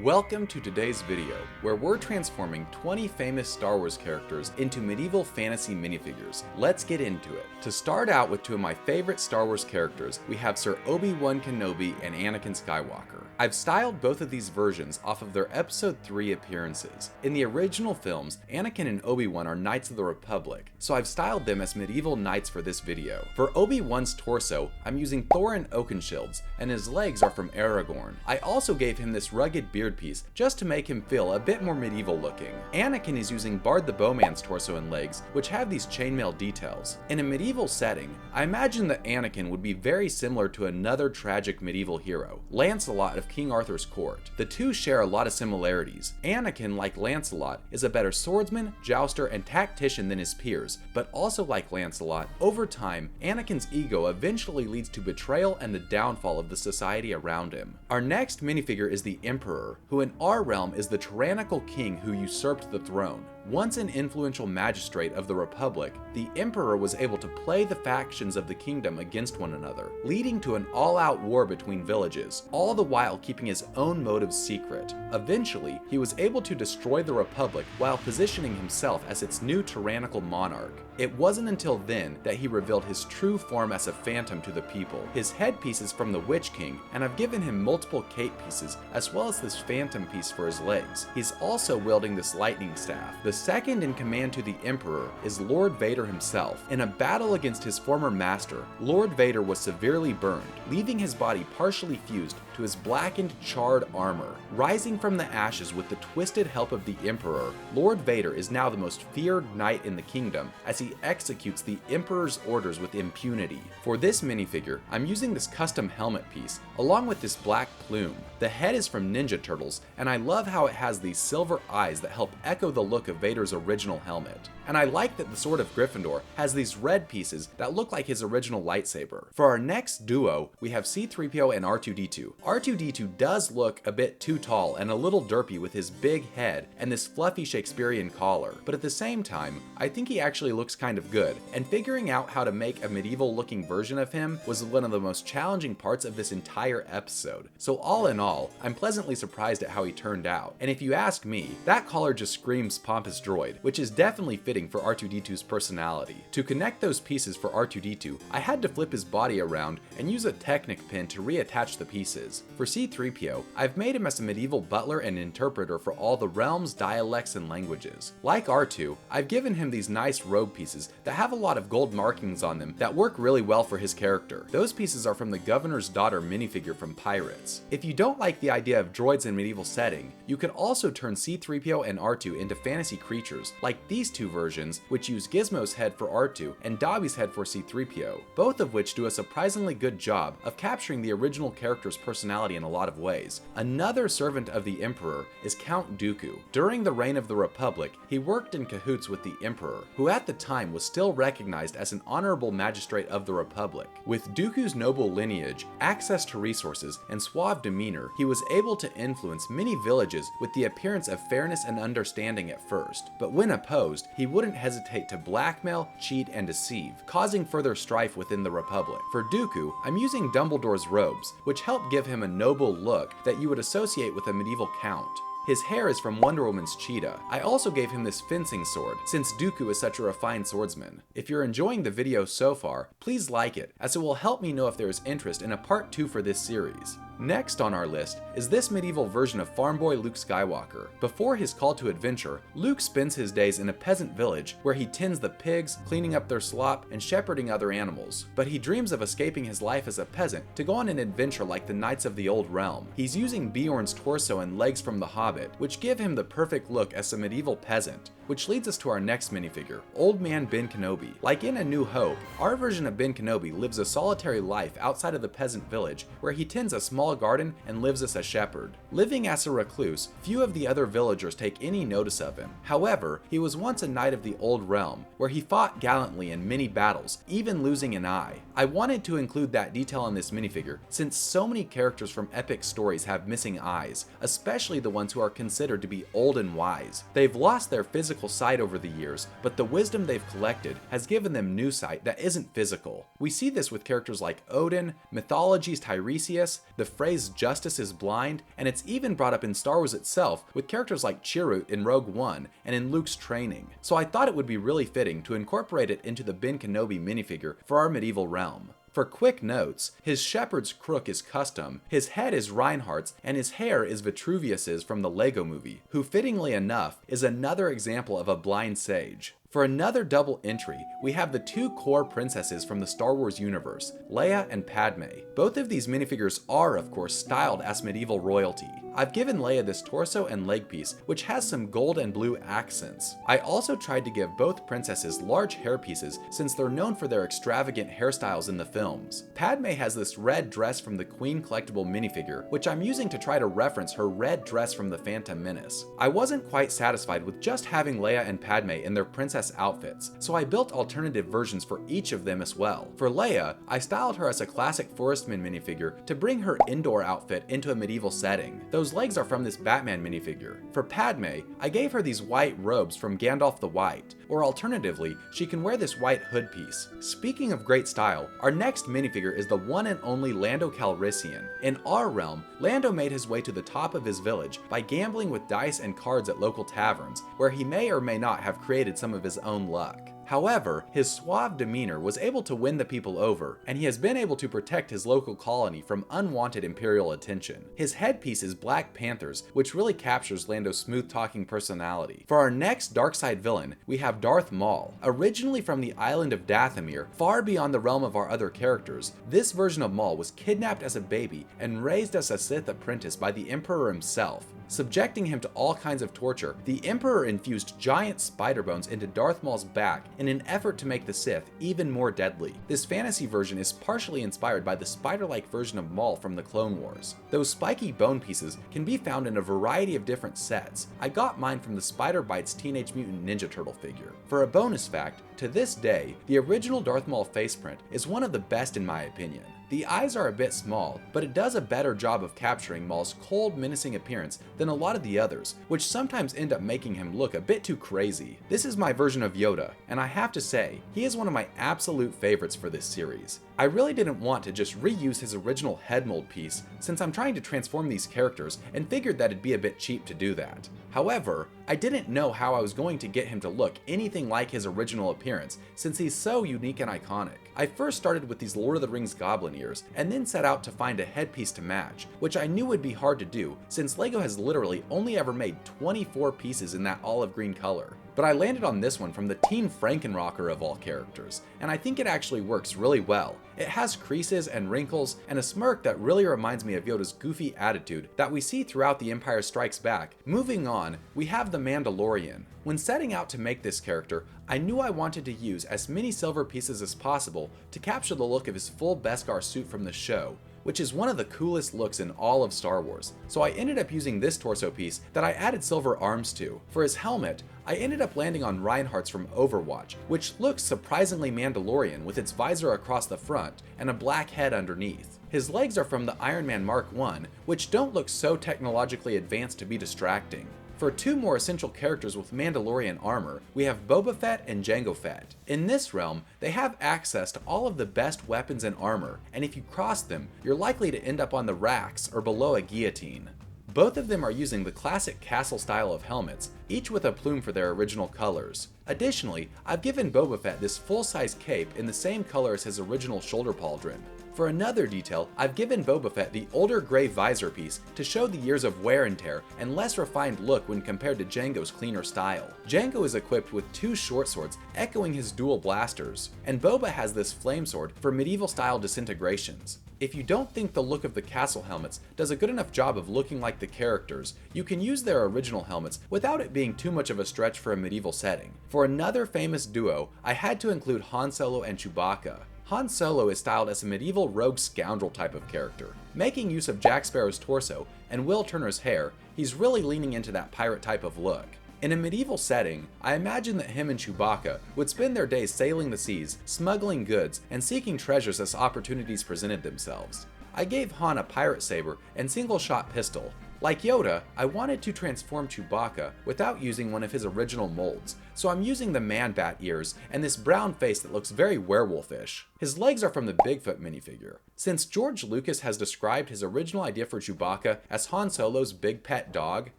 Welcome to today's video, where we're transforming 20 famous Star Wars characters into medieval fantasy minifigures. Let's get into it. To start out with two of my favorite Star Wars characters, we have Sir Obi-Wan Kenobi and Anakin Skywalker. I've styled both of these versions off of their Episode 3 appearances. In the original films, Anakin and Obi-Wan are Knights of the Republic, so I've styled them as medieval knights for this video. For Obi-Wan's torso, I'm using Thorin Oakenshield's, and his legs are from Aragorn. I also gave him this rugged beard piece just to make him feel a bit more medieval looking. Anakin is using Bard the Bowman's torso and legs, which have these chainmail details. In a medieval setting, I imagine that Anakin would be very similar to another tragic medieval hero, Lancelot of King Arthur's court. The two share a lot of similarities. Anakin, like Lancelot, is a better swordsman, jouster, and tactician than his peers, but also like Lancelot, over time, Anakin's ego eventually leads to betrayal and the downfall of the society around him. Our next minifigure is the Emperor, who in our realm is the tyrannical king who usurped the throne. Once an influential magistrate of the Republic, the Emperor was able to play the factions of the kingdom against one another, leading to an all-out war between villages, all the while keeping his own motives secret. Eventually, he was able to destroy the Republic while positioning himself as its new tyrannical monarch. It wasn't until then that he revealed his true form as a phantom to the people. His headpiece is from the Witch King, and I've given him multiple cape pieces as well as this phantom piece for his legs. He's also wielding this lightning staff. The second in command to the Emperor is Lord Vader himself. In a battle against his former master, Lord Vader was severely burned, leaving his body partially fused to his blackened, charred armor. Rising from the ashes with the twisted help of the Emperor, Lord Vader is now the most feared knight in the kingdom as he executes the Emperor's orders with impunity. For this minifigure, I'm using this custom helmet piece, along with this black plume. The head is from Ninja Turtles, and I love how it has these silver eyes that help echo the look of Vader's original helmet. And I like that the Sword of Gryffindor has these red pieces that look like his original lightsaber. For our next duo, we have C-3PO and R2-D2. R2-D2 does look a bit too tall and a little derpy with his big head and this fluffy Shakespearean collar, but at the same time, I think he actually looks kind of good, and figuring out how to make a medieval looking version of him was one of the most challenging parts of this entire episode. So all in all, I'm pleasantly surprised at how he turned out, and if you ask me, that collar just screams pompous droid, which is definitely fitting for R2-D2's personality. To connect those pieces for R2-D2, I had to flip his body around and use a Technic pin to reattach the pieces. For C-3PO, I've made him as a medieval butler and interpreter for all the realms, dialects, and languages. Like R2, I've given him these nice robe pieces that have a lot of gold markings on them that work really well for his character. Those pieces are from the Governor's Daughter minifigure from Pirates. If you don't like the idea of droids in medieval setting, you could also turn C-3PO and R2 into fantasy creatures, like these two versions, which use Gizmo's head for R2 and Dobby's head for C-3PO, both of which do a surprisingly good job of capturing the original character's personality in a lot of ways. Another servant of the Emperor is Count Dooku. During the reign of the Republic, he worked in cahoots with the Emperor, who at the time was still recognized as an honorable magistrate of the Republic. With Dooku's noble lineage, access to resources, and suave demeanor, he was able to influence many villages with the appearance of fairness and understanding at first, but when opposed, he wouldn't hesitate to blackmail, cheat, and deceive, causing further strife within the Republic. For Dooku, I'm using Dumbledore's robes, which help give him a noble look that you would associate with a medieval count. His hair is from Wonder Woman's cheetah. I also gave him this fencing sword, since Dooku is such a refined swordsman. If you're enjoying the video so far, please like it, as it will help me know if there is interest in a part 2 for this series. Next on our list is this medieval version of farm boy Luke Skywalker. Before his call to adventure, Luke spends his days in a peasant village where he tends the pigs, cleaning up their slop, and shepherding other animals. But he dreams of escaping his life as a peasant to go on an adventure like the Knights of the Old Realm. He's using Bjorn's torso and legs from The Hobbit, which give him the perfect look as a medieval peasant. Which leads us to our next minifigure, Old Man Ben Kenobi. Like in A New Hope, our version of Ben Kenobi lives a solitary life outside of the peasant village where he tends a small garden and lives as a shepherd. Living as a recluse, few of the other villagers take any notice of him. However, he was once a knight of the Old Realm, where he fought gallantly in many battles, even losing an eye. I wanted to include that detail in this minifigure since so many characters from epic stories have missing eyes, especially the ones who are considered to be old and wise. They've lost their physical physical sight over the years, but the wisdom they've collected has given them new sight that isn't physical. We see this with characters like Odin, mythology's Tiresias, the phrase justice is blind, and it's even brought up in Star Wars itself with characters like Chirrut in Rogue One and in Luke's training. So I thought it would be really fitting to incorporate it into the Ben Kenobi minifigure for our medieval realm. For quick notes, his shepherd's crook is custom, his head is Reinhardt's, and his hair is Vitruvius's from the Lego movie, who fittingly enough is another example of a blind sage. For another double entry, we have the two core princesses from the Star Wars universe, Leia and Padme. Both of these minifigures are, of course, styled as medieval royalty. I've given Leia this torso and leg piece, which has some gold and blue accents. I also tried to give both princesses large hair pieces since they're known for their extravagant hairstyles in the films. Padme has this red dress from the Queen collectible minifigure, which I'm using to try to reference her red dress from the Phantom Menace. I wasn't quite satisfied with just having Leia and Padme in their princess outfits, so I built alternative versions for each of them as well. For Leia, I styled her as a classic forestman minifigure to bring her indoor outfit into a medieval setting. Those legs are from this Batman minifigure. For Padme, I gave her these white robes from Gandalf the White, or alternatively, she can wear this white hood piece. Speaking of great style, our next minifigure is the one and only Lando Calrissian. In our realm, Lando made his way to the top of his village by gambling with dice and cards at local taverns, where he may or may not have created some of his own luck. However, his suave demeanor was able to win the people over, and he has been able to protect his local colony from unwanted Imperial attention. His headpiece is Black Panthers, which really captures Lando's smooth-talking personality. For our next dark side villain, we have Darth Maul. Originally from the island of Dathomir, far beyond the realm of our other characters, this version of Maul was kidnapped as a baby and raised as a Sith apprentice by the Emperor himself. Subjecting him to all kinds of torture, the Emperor infused giant spider bones into Darth Maul's back in an effort to make the Sith even more deadly. This fantasy version is partially inspired by the spider-like version of Maul from the Clone Wars. Those spiky bone pieces can be found in a variety of different sets. I got mine from the Spider Bites Teenage Mutant Ninja Turtle figure. For a bonus fact, to this day, the original Darth Maul faceprint is one of the best in my opinion. The eyes are a bit small, but it does a better job of capturing Maul's cold, menacing appearance than a lot of the others, which sometimes end up making him look a bit too crazy. This is my version of Yoda, and I have to say, he is one of my absolute favorites for this series. I really didn't want to just reuse his original head mold piece since I'm trying to transform these characters and figured that it'd be a bit cheap to do that. However, I didn't know how I was going to get him to look anything like his original appearance since he's so unique and iconic. I first started with these Lord of the Rings goblin ears and then set out to find a headpiece to match, which I knew would be hard to do since LEGO has literally only ever made 24 pieces in that olive green color. But I landed on this one from the Teen Frankenrocker of all characters, and I think it actually works really well. It has creases and wrinkles and a smirk that really reminds me of Yoda's goofy attitude that we see throughout The Empire Strikes Back. Moving on, we have the Mandalorian. When setting out to make this character, I knew I wanted to use as many silver pieces as possible to capture the look of his full Beskar suit from the show, which is one of the coolest looks in all of Star Wars. So I ended up using this torso piece that I added silver arms to. For his helmet, I ended up landing on Reinhardt's from Overwatch, which looks surprisingly Mandalorian with its visor across the front and a black head underneath. His legs are from the Iron Man Mark I, which don't look so technologically advanced to be distracting. For two more essential characters with Mandalorian armor, we have Boba Fett and Jango Fett. In this realm, they have access to all of the best weapons and armor, and if you cross them, you're likely to end up on the racks or below a guillotine. Both of them are using the classic castle style of helmets, each with a plume for their original colors. Additionally, I've given Boba Fett this full-size cape in the same color as his original shoulder pauldron. For another detail, I've given Boba Fett the older gray visor piece to show the years of wear and tear and less refined look when compared to Jango's cleaner style. Jango is equipped with two short swords echoing his dual blasters, and Boba has this flame sword for medieval style disintegrations. If you don't think the look of the castle helmets does a good enough job of looking like the characters, you can use their original helmets without it being too much of a stretch for a medieval setting. For another famous duo, I had to include Han Solo and Chewbacca. Han Solo is styled as a medieval rogue scoundrel type of character. Making use of Jack Sparrow's torso and Will Turner's hair, he's really leaning into that pirate type of look. In a medieval setting, I imagine that him and Chewbacca would spend their days sailing the seas, smuggling goods, and seeking treasures as opportunities presented themselves. I gave Han a pirate saber and single-shot pistol. Like Yoda, I wanted to transform Chewbacca without using one of his original molds, so I'm using the man-bat ears and this brown face that looks very werewolfish. His legs are from the Bigfoot minifigure. Since George Lucas has described his original idea for Chewbacca as Han Solo's big pet dog,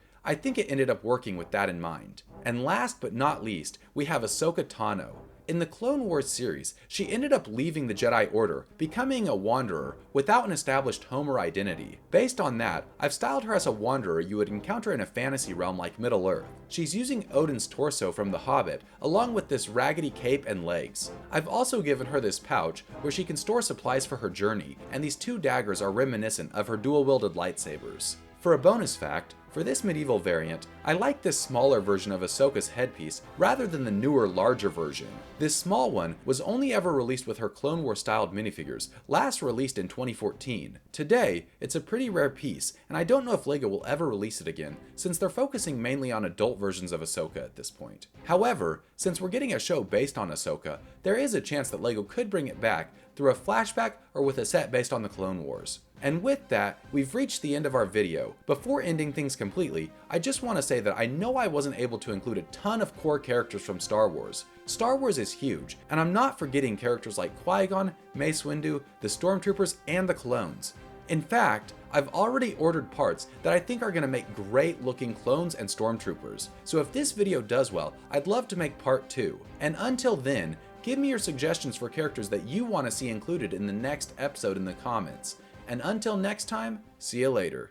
I think it ended up working with that in mind. And last but not least, we have Ahsoka Tano. In the Clone Wars series, she ended up leaving the Jedi Order, becoming a wanderer without an established home or identity. Based on that, I've styled her as a wanderer you would encounter in a fantasy realm like Middle-earth. She's using Odin's torso from The Hobbit, along with this raggedy cape and legs. I've also given her this pouch where she can store supplies for her journey, and these two daggers are reminiscent of her dual-wielded lightsabers. For a bonus fact, for this medieval variant, I like this smaller version of Ahsoka's headpiece rather than the newer, larger version. This small one was only ever released with her Clone Wars styled minifigures, last released in 2014. Today, it's a pretty rare piece, and I don't know if LEGO will ever release it again, since they're focusing mainly on adult versions of Ahsoka at this point. However, since we're getting a show based on Ahsoka, there is a chance that LEGO could bring it back through a flashback or with a set based on the Clone Wars. And with that, we've reached the end of our video. Before ending things completely, I just want to say that I know I wasn't able to include a ton of core characters from Star Wars. Star Wars is huge, and I'm not forgetting characters like Qui-Gon, Mace Windu, the Stormtroopers, and the clones. In fact, I've already ordered parts that I think are going to make great looking clones and Stormtroopers. So if this video does well, I'd love to make part 2. And until then, give me your suggestions for characters that you want to see included in the next episode in the comments. And until next time, see you later.